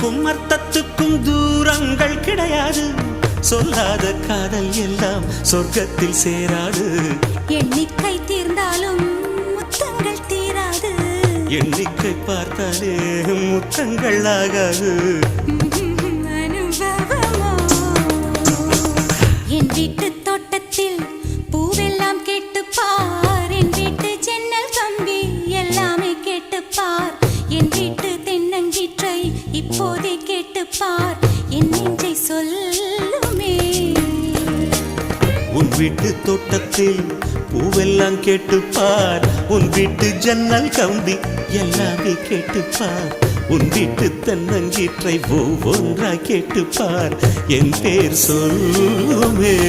சொல்லுக்கும் அர்த்தத்துக்கும் தூரங்கள் கிடையாது. சொல்லாத காதல் எல்லாம் சொர்க்கத்தில் சேராது. எண்ணிக்கை தீர்ந்தாலும் முத்தங்கள் தீராது. எண்ணிக்கை பார்த்தாலே முத்தங்கள் ஆகாது. அனுபவமோ என் வீட்டு தோட்டத்தில் பூவெல்லாம் கேட்டுப்பார். என் வீட்டு ஜன்னல் கம்பி எல்லாமே கேட்டுப்பார். என் வீட்டு தென்னங்கீற்றை இப்போதே கேட்டுப்பார். என் நெஞ்சை சொல்லுமே. உன் வீட்டு தோட்டத்தில் பூவெல்லாம் கேட்டுப்பார். உன் வீட்டு ஜன்னல் கம்பி எல்லாமே கேட்டுப்பார். உன் வீட்டு தென்னங்கீற்றை ஒவ்வொன்றா கேட்டுப்பார். என் பேர் சொல்லுமே.